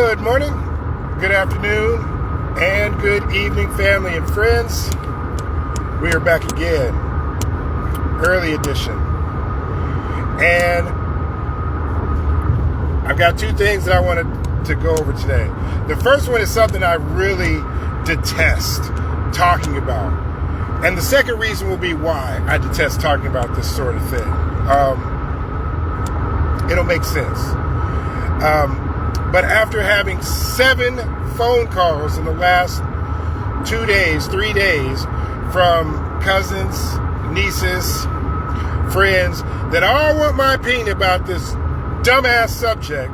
Good morning, good afternoon, and good evening, family and friends. We are back again, early edition. And I've got two things that I wanted to go over today. The first one is something I really detest talking about. And the second reason will be why I detest talking about this sort of thing. It'll make sense. But after having 7 phone calls in the last 3 days from cousins, nieces, friends that all want my opinion about this dumbass subject,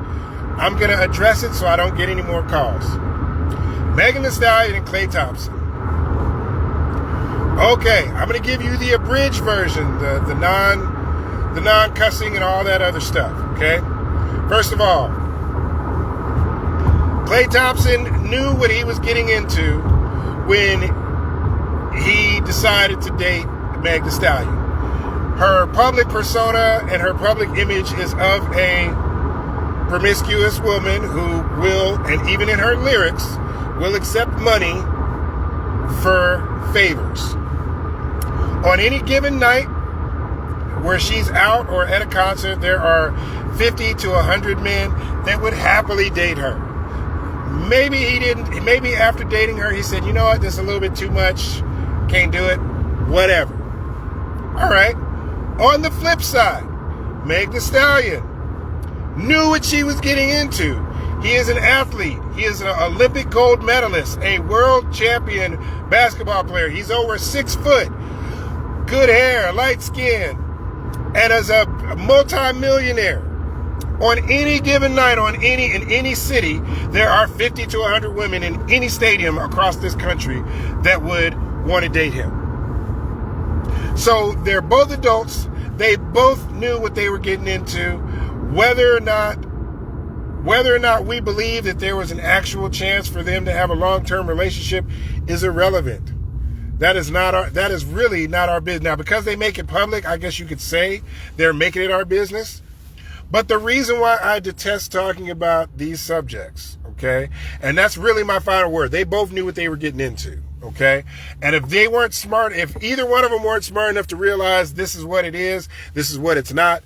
I'm going to address it so I don't get any more calls. Megan Thee Stallion and Klay Thompson. Okay, I'm going to give you the abridged version, the non-cussing and all that other stuff, okay? First of all, Klay Thompson knew what he was getting into when he decided to date Meg Thee Stallion. Her public persona and her public image is of a promiscuous woman who will, and even in her lyrics, will accept money for favors. On any given night where she's out or at a concert, there are 50 to 100 men that would happily date her. Maybe he didn't. Maybe after dating her, he said, you know what, this is a little bit too much. Can't do it. Whatever. All right. On the flip side, Meg Thee Stallion knew what she was getting into. He is an athlete. He is an Olympic gold medalist, a world champion basketball player. He's over 6 foot, good hair, light skin, and as a multi-millionaire. On any given night, in any city, there are 50 to 100 women in any stadium across this country that would want to date him. So they're both adults. They both knew what they were getting into. Whether or not we believe that there was an actual chance for them to have a long-term relationship is irrelevant. That is really not our business. Now, because they make it public, I guess you could say they're making it our business. But the reason why I detest talking about these subjects, okay, and that's really my final word. They both knew what they were getting into, okay? And if they weren't smart, if either one of them weren't smart enough to realize this is what it is, this is what it's not,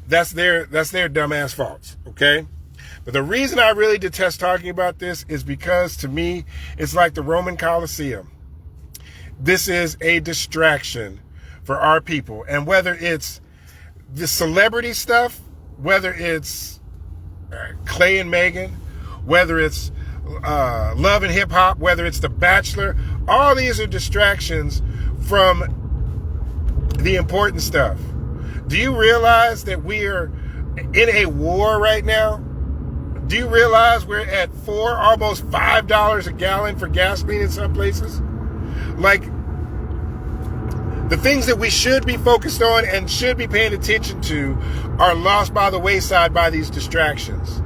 that's their dumbass faults, okay? But the reason I really detest talking about this is because, to me, it's like the Roman Colosseum. This is a distraction for our people. And whether it's the celebrity stuff, whether it's Klay and Megan, whether it's Love and Hip Hop, whether it's The Bachelor, all these are distractions from the important stuff. Do you realize that we are in a war right now? Do you realize we're at almost $5 a gallon for gasoline in some places? Like, the things that we should be focused on and should be paying attention to are lost by the wayside by these distractions.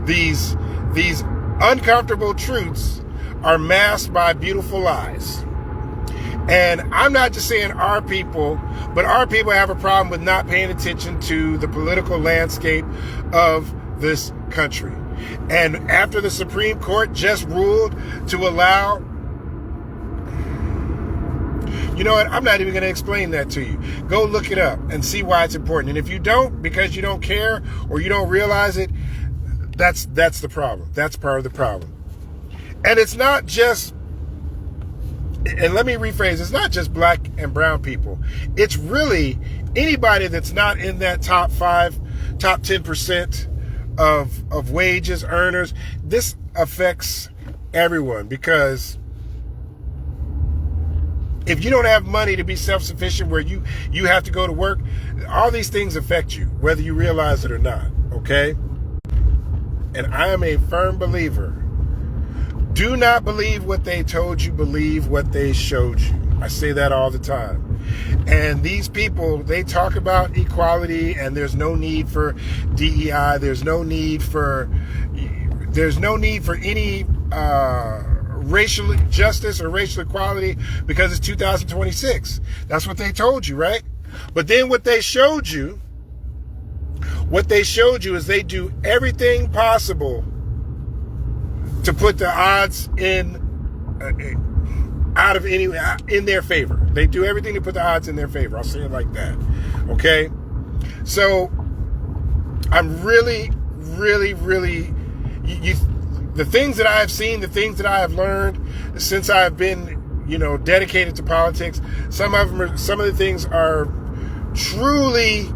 These uncomfortable truths are masked by beautiful lies. And I'm not just saying our people, but our people have a problem with not paying attention to the political landscape of this country. And after the Supreme Court just ruled to allow, you know what? I'm not even going to explain that to you. Go look it up and see why it's important. And if you don't, because you don't care or you don't realize it, that's the problem. That's part of the problem. And it's not just, and let me rephrase, it's not just black and brown people. It's really anybody that's not in that top 10% of wages earners. This affects everyone, because if you don't have money to be self-sufficient, where you have to go to work, all these things affect you, whether you realize it or not, okay? And I am a firm believer. Do not believe what they told you, believe what they showed you. I say that all the time. And these people, they talk about equality, and there's no need for DEI. There's no need for any racial justice or racial equality, because it's 2026. That's what they told you, right? But then what they showed you is they do everything possible to put the odds in in their favor. They do everything to put the odds in their favor. I'll say it like that. Okay? So I'm really, really, really, the things that I have seen, the things that I have learned since I've been, dedicated to politics, some of the things are truly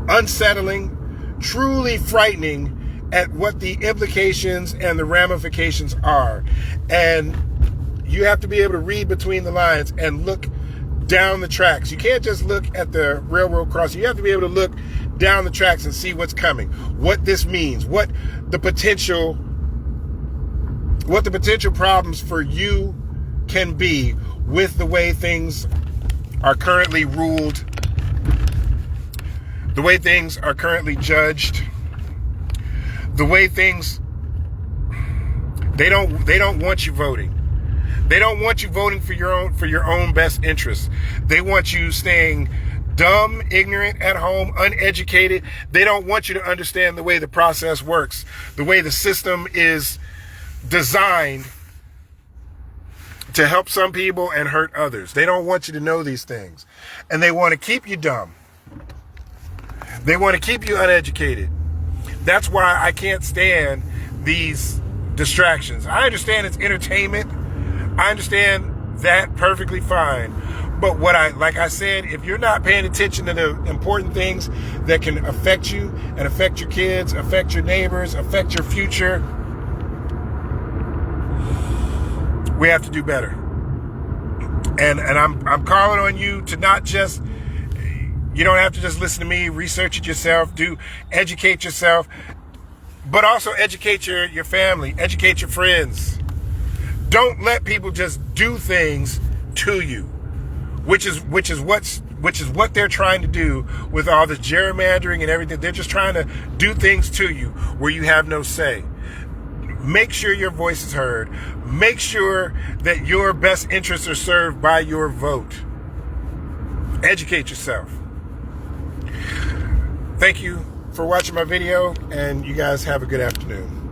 unsettling, truly frightening at what the implications and the ramifications are. And you have to be able to read between the lines and look down the tracks. You can't just look at the railroad crossing. You have to be able to look down the tracks and see what's coming, what this means, what the potential problems for you can be with the way things are currently ruled, the way things are currently judged, the way things, they don't want you voting. They don't want you voting for your own best interests. They want you staying dumb, ignorant at home, uneducated. They don't want you to understand the way the process works, the way the system is designed to help some people and hurt others. They don't want you to know these things. And they want to keep you dumb. They want to keep you uneducated. That's why I can't stand these distractions. I understand it's entertainment. I understand that perfectly fine. But like I said, if you're not paying attention to the important things that can affect you and affect your kids, affect your neighbors, affect your future, we have to do better. And I'm calling on you to not just, you don't have to just listen to me, research it yourself, educate yourself, but also educate your family, educate your friends. Don't let people just do things to you, which is what they're trying to do with all this gerrymandering and everything. They're just trying to do things to you where you have no say. Make sure your voice is heard. Make sure that your best interests are served by your vote. Educate yourself. Thank you for watching my video, and you guys have a good afternoon.